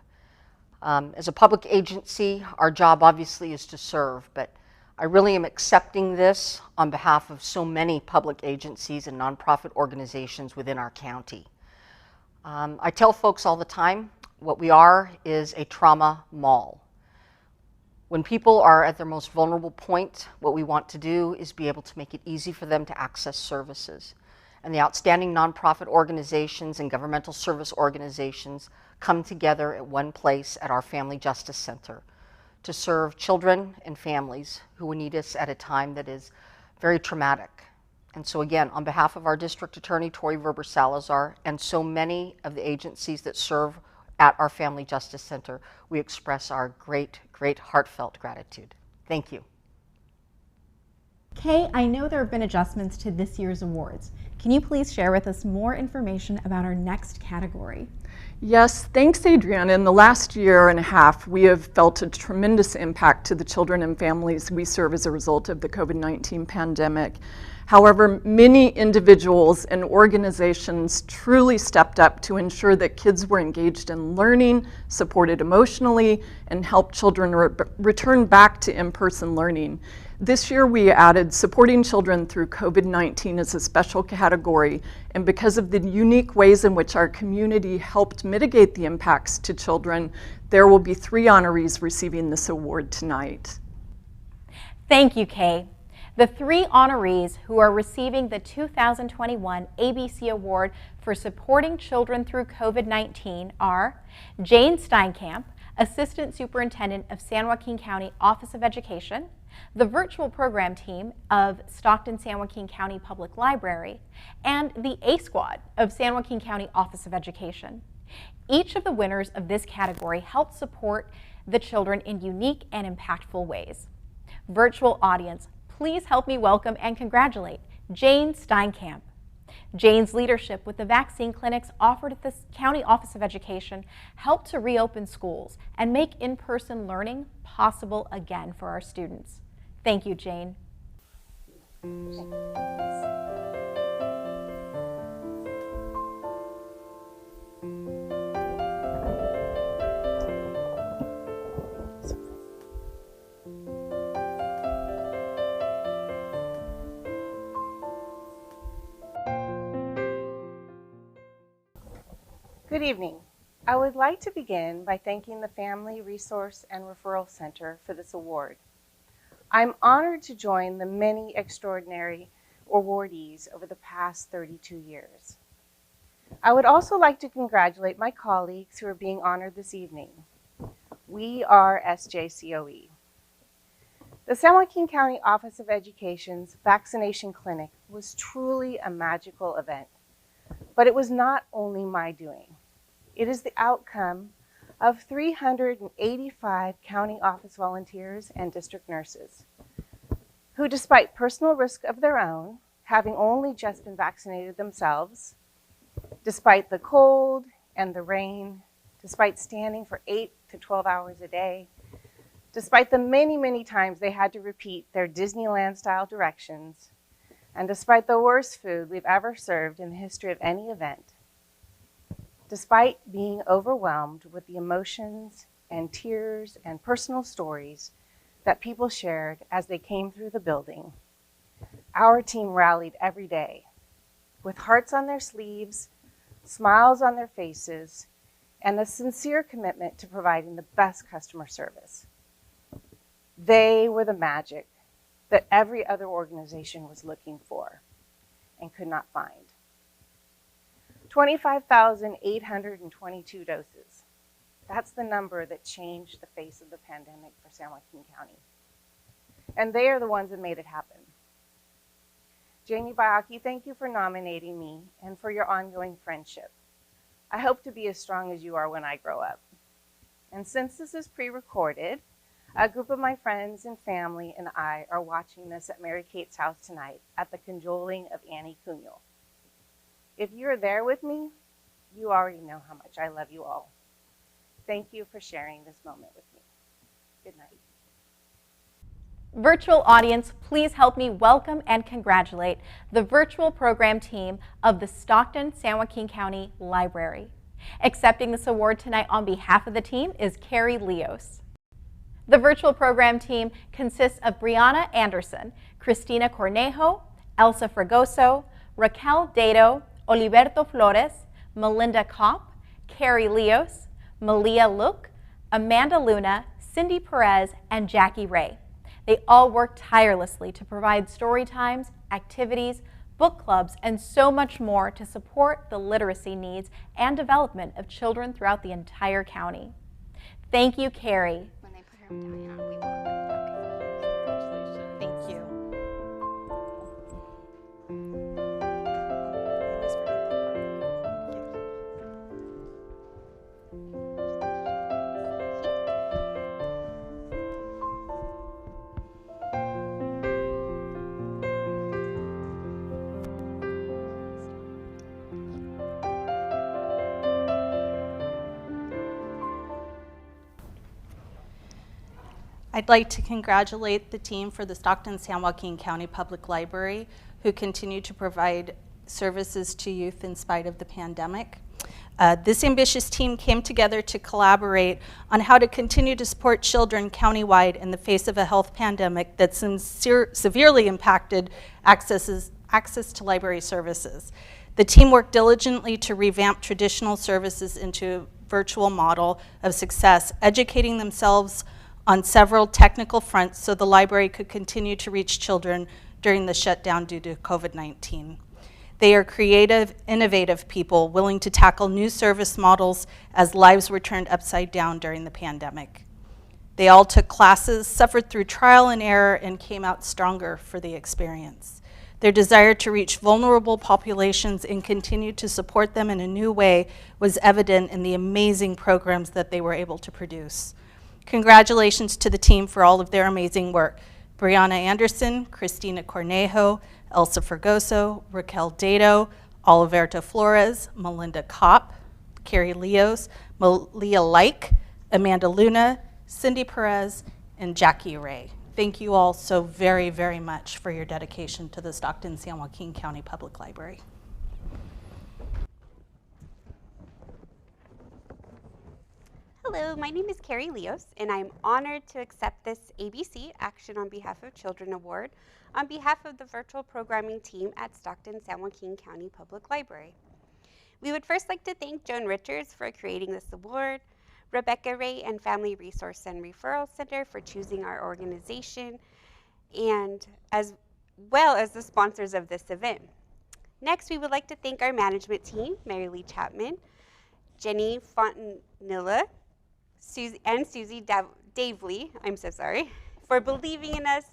As a public agency, our job obviously is to serve, but I really am accepting this on behalf of so many public agencies and nonprofit organizations within our county. I tell folks all the time, what we are is a trauma mall. When people are at their most vulnerable point, what we want to do is be able to make it easy for them to access services. And the outstanding nonprofit organizations and governmental service organizations come together at one place at our Family Justice Center to serve children and families who need us at a time that is very traumatic. And so again, on behalf of our District Attorney, Tori Verber Salazar, and so many of the agencies that serve at our Family Justice Center, we express our great, great heartfelt gratitude. Thank you. Kay, I know there have been adjustments to this year's awards. Can you please share with us more information about our next category? Yes, thanks, Adrienne. In the last year and a half, we have felt a tremendous impact to the children and families we serve as a result of the COVID-19 pandemic. However, many individuals and organizations truly stepped up to ensure that kids were engaged in learning, supported emotionally, and helped children return back to in-person learning. This year we added supporting children through COVID-19 as a special category, and because of the unique ways in which our community helped mitigate the impacts to children, there will be 3 honorees receiving this award tonight. Thank you, Kay. The 3 honorees who are receiving the 2021 ABC Award for Supporting Children Through COVID-19 are Jane Steinkamp, Assistant Superintendent of San Joaquin County Office of Education, the virtual program team of Stockton-San Joaquin County Public Library, and the A Squad of San Joaquin County Office of Education. Each of the winners of this category helped support the children in unique and impactful ways. Virtual audience, please help me welcome and congratulate Jane Steinkamp. Jane's leadership with the vaccine clinics offered at the County Office of Education helped to reopen schools and make in-person learning possible again for our students. Thank you, Jane. Good evening. I would like to begin by thanking the Family Resource and Referral Center for this award. I'm honored to join the many extraordinary awardees over the past 32 years. I would also like to congratulate my colleagues who are being honored this evening. We are SJCOE. The San Joaquin County Office of Education's vaccination clinic was truly a magical event, but it was not only my doing. It is the outcome of 385 county office volunteers and district nurses who, despite personal risk of their own, having only just been vaccinated themselves, despite the cold and the rain, despite standing for 8 to 12 hours a day, despite the many, many times they had to repeat their Disneyland-style directions, and despite the worst food we've ever served in the history of any event, despite being overwhelmed with the emotions and tears and personal stories that people shared as they came through the building, our team rallied every day with hearts on their sleeves, smiles on their faces, and a sincere commitment to providing the best customer service. They were the magic that every other organization was looking for and could not find. 25,822 doses. That's the number that changed the face of the pandemic for San Joaquin County. And they are the ones that made it happen. Jamie Bayaki, thank you for nominating me and for your ongoing friendship. I hope to be as strong as you are when I grow up. And since this is pre-recorded, a group of my friends and family and I are watching this at Mary Kate's house tonight at the cajoling of Annie Cunyo. If you're there with me, you already know how much I love you all. Thank you for sharing this moment with me. Good night. Virtual audience, please help me welcome and congratulate the virtual program team of the Stockton-San Joaquin County Library. Accepting this award tonight on behalf of the team is Carrie Leos. The virtual program team consists of Brianna Anderson, Cristina Cornejo, Elsa Fragoso, Raquel Dato, Oliverto Flores, Melinda Kopp, Carrie Leos, Malia Luke, Amanda Luna, Cindy Perez, and Jackie Ray. They all work tirelessly to provide story times, activities, book clubs, and so much more to support the literacy needs and development of children throughout the entire county. Thank you, Carrie. When they put her medallion on, we walk. Okay. Thank you. I'd like to congratulate the team for the Stockton-San Joaquin County Public Library, who continue to provide services to youth in spite of the pandemic. This ambitious team came together to collaborate on how to continue to support children countywide in the face of a health pandemic that severely impacted access to library services. The team worked diligently to revamp traditional services into a virtual model of success, educating themselves on several technical fronts so the library could continue to reach children during the shutdown due to COVID-19. They are creative, innovative people willing to tackle new service models as lives were turned upside down during the pandemic. They all took classes, suffered through trial and error, and came out stronger for the experience. Their desire to reach vulnerable populations and continue to support them in a new way was evident in the amazing programs that they were able to produce. Congratulations to the team for all of their amazing work. Brianna Anderson, Christina Cornejo, Elsa Fergoso, Raquel Dado, Oliverto Flores, Melinda Kopp, Carrie Leos, Malia Like, Amanda Luna, Cindy Perez, and Jackie Ray. Thank you all so very, very much for your dedication to the Stockton-San Joaquin County Public Library. Hello, my name is Carrie Leos, and I'm honored to accept this ABC Action on Behalf of Children Award on behalf of the virtual programming team at Stockton-San Joaquin County Public Library. We would first like to thank Joan Richards for creating this award, Rebecca Ray and Family Resource and Referral Center for choosing our organization, and as well as the sponsors of this event. Next, we would like to thank our management team, Mary Lee Chapman, Jenny Fontanilla, and Susie Davely, for believing in us,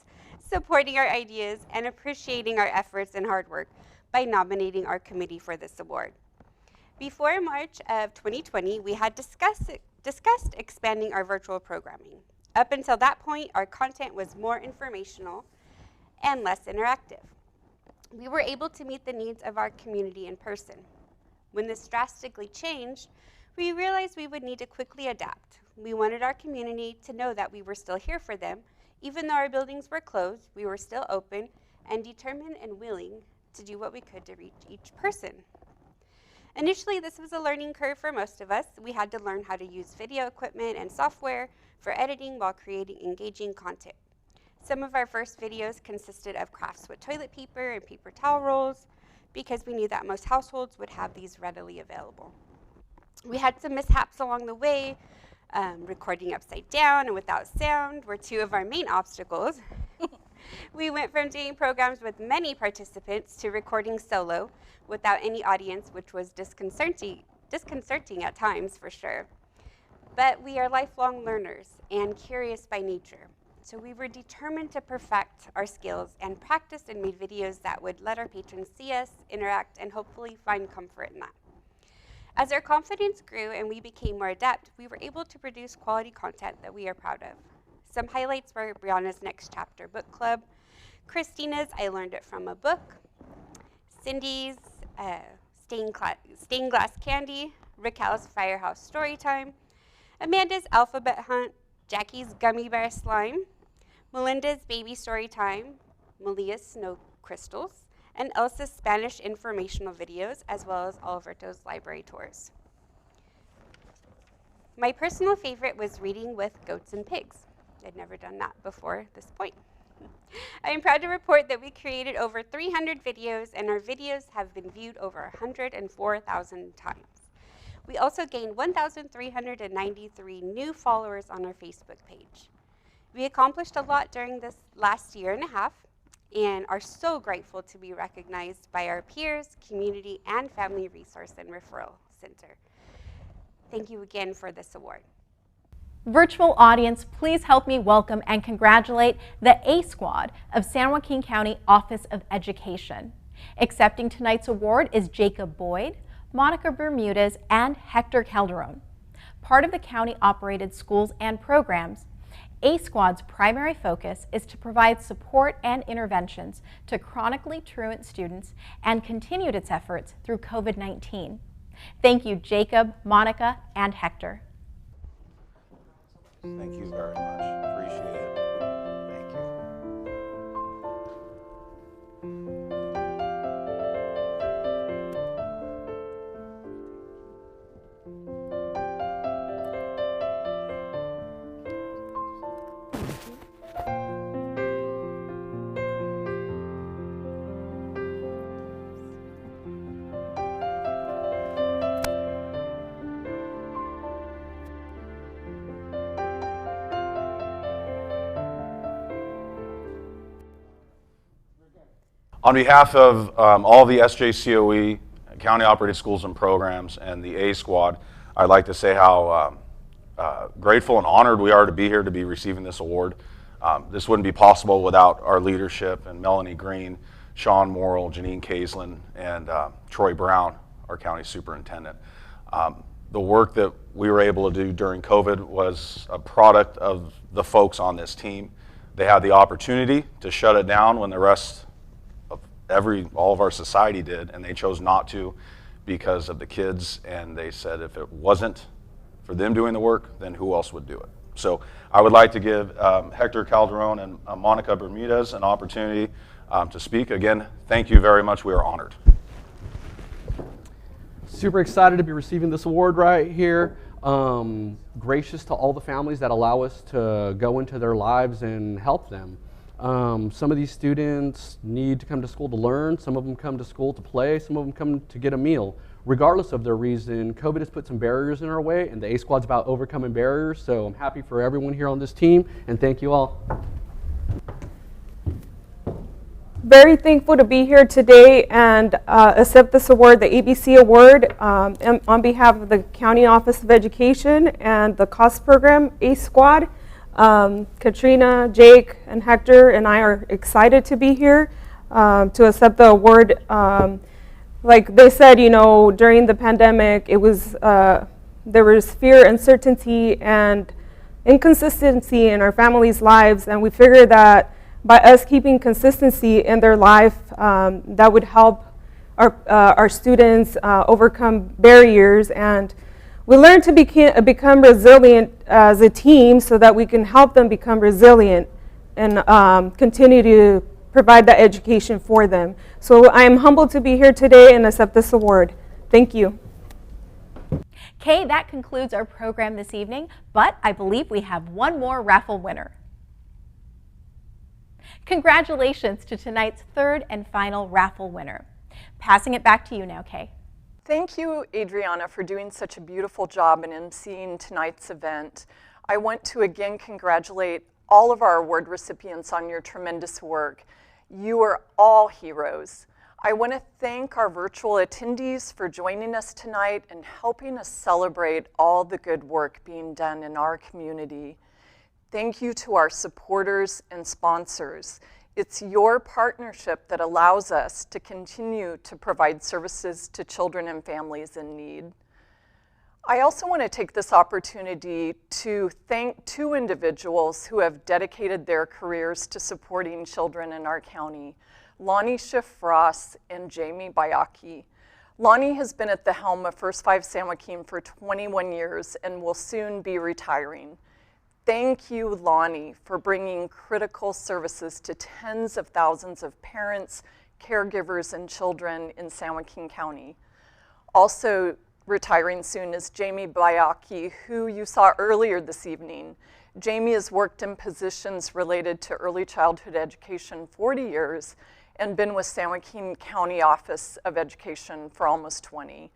supporting our ideas, and appreciating our efforts and hard work by nominating our committee for this award. Before March of 2020, we had discussed expanding our virtual programming. Up until that point, our content was more informational and less interactive. We were able to meet the needs of our community in person. When this drastically changed, we realized we would need to quickly adapt. We wanted our community to know that we were still here for them. Even though our buildings were closed, we were still open and determined and willing to do what we could to reach each person. Initially, this was a learning curve for most of us. We had to learn how to use video equipment and software for editing while creating engaging content. Some of our first videos consisted of crafts with toilet paper and paper towel rolls because we knew that most households would have these readily available. We had some mishaps along the way. Recording upside down and without sound were two of our main obstacles. We went from doing programs with many participants to recording solo without any audience, which was disconcerting at times for sure. But we are lifelong learners and curious by nature. So we were determined to perfect our skills and practice and made videos that would let our patrons see us, interact, and hopefully find comfort in that. As our confidence grew and we became more adept, we were able to produce quality content that we are proud of. Some highlights were Brianna's Next Chapter Book Club, Christina's I Learned It From a Book, Cindy's Stained Glass Candy, Raquel's Firehouse Storytime, Amanda's Alphabet Hunt, Jackie's Gummy Bear Slime, Melinda's Baby Storytime, Malia's Snow Crystals, and Elsa's Spanish informational videos, as well as Alberto's library tours. My personal favorite was reading with goats and pigs. I'd never done that before this point. I am proud to report that we created over 300 videos, and our videos have been viewed over 104,000 times. We also gained 1,393 new followers on our Facebook page. We accomplished a lot during this last year and a half, and are so grateful to be recognized by our peers, community, and Family Resource and Referral Center. Thank you again for this award. Virtual audience, please help me welcome and congratulate the A Squad of San Joaquin County Office of Education. Accepting tonight's award is Jacob Boyd, Monica Bermudez, and Hector Calderon. Part of the county-operated schools and programs, A Squad's primary focus is to provide support and interventions to chronically truant students and continued its efforts through COVID-19. Thank you, Jacob, Monica, and Hector. Thank you very much. Appreciate it. Thank you. On behalf of all the SJCOE, County Operated Schools and Programs, and the A Squad, I'd like to say how grateful and honored we are to be here to be receiving this award. This wouldn't be possible without our leadership and Melanie Green, Sean Morrill, Janine Kaislin, and Troy Brown, our county superintendent. The work that we were able to do during COVID was a product of the folks on this team. They had the opportunity to shut it down when the rest of all of our society did, and they chose not to because of the kids, and they said if it wasn't for them doing the work, then who else would do it? So I would like to give Hector Calderon and Monica Bermudez an opportunity to speak. Again, thank you very much. We are honored. Super excited to be receiving this award right here. Gracious to all the families that allow us to go into their lives and help them. Some of these students need to come to school to learn. Some of them come to school to play. Some of them come to get a meal. Regardless of their reason, COVID has put some barriers in our way, and the A Squad's about overcoming barriers, so I'm happy for everyone here on this team, and thank you all. Very thankful to be here today and accept this award, the ABC Award, on behalf of the County Office of Education and the COST program, A Squad. Katrina, Jake, and Hector and I are excited to be here to accept the award. Like they said, you know, during the pandemic, it was there was fear, uncertainty, and inconsistency in our families' lives, and we figured that by us keeping consistency in their life, that would help our students overcome barriers, and we learned to become resilient as a team so that we can help them become resilient and continue to provide that education for them. So I am humbled to be here today and accept this award. Thank you. Okay, that concludes our program this evening, but I believe we have one more raffle winner. Congratulations to tonight's third and final raffle winner. Passing it back to you now, Kay. Thank you, Adriana, for doing such a beautiful job in emceeing tonight's event. I want to again congratulate all of our award recipients on your tremendous work. You are all heroes. I want to thank our virtual attendees for joining us tonight and helping us celebrate all the good work being done in our community. Thank you to our supporters and sponsors. It's your partnership that allows us to continue to provide services to children and families in need. I also want to take this opportunity to thank two individuals who have dedicated their careers to supporting children in our county, Lonnie Schiff-Ross and Jamie Bayaki. Lonnie has been at the helm of First 5 San Joaquin for 21 years and will soon be retiring. Thank you, Lonnie, for bringing critical services to tens of thousands of parents, caregivers, and children in San Joaquin County. Also retiring soon is Jamie Bayaki, who you saw earlier this evening. Jamie has worked in positions related to early childhood education 40 years and been with San Joaquin County Office of Education for almost 20.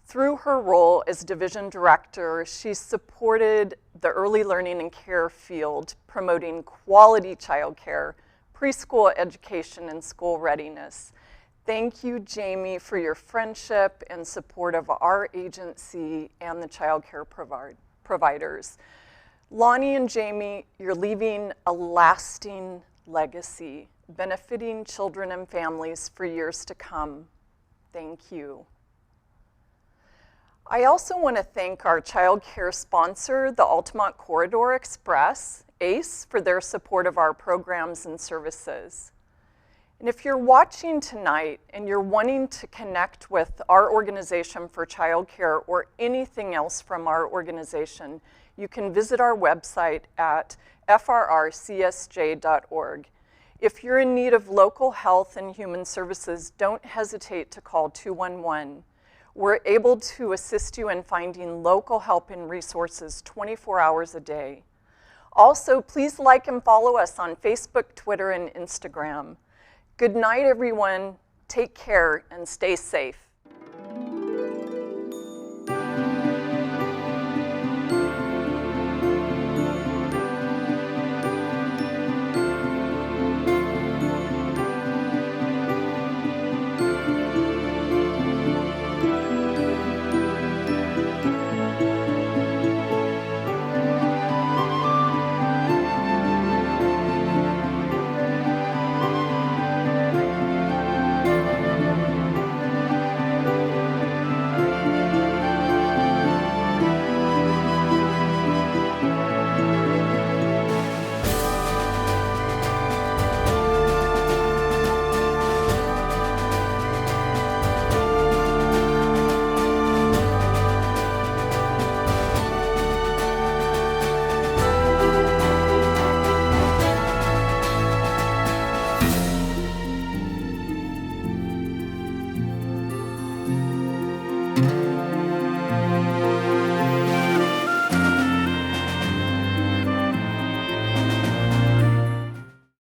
Through her role as division director, she's supported the early learning and care field, promoting quality childcare, preschool education, and school readiness. Thank you, Jamie, for your friendship and support of our agency and the childcare providers. Lonnie and Jamie, you're leaving a lasting legacy, benefiting children and families for years to come. Thank you. I also want to thank our child care sponsor, the Altamont Corridor Express, ACE, for their support of our programs and services. And if you're watching tonight and you're wanting to connect with our organization for child care or anything else from our organization, you can visit our website at frrcsj.org. If you're in need of local health and human services, don't hesitate to call 211. We're able to assist you in finding local help and resources 24 hours a day. Also, please like and follow us on Facebook, Twitter, and Instagram. Good night, everyone. Take care and stay safe.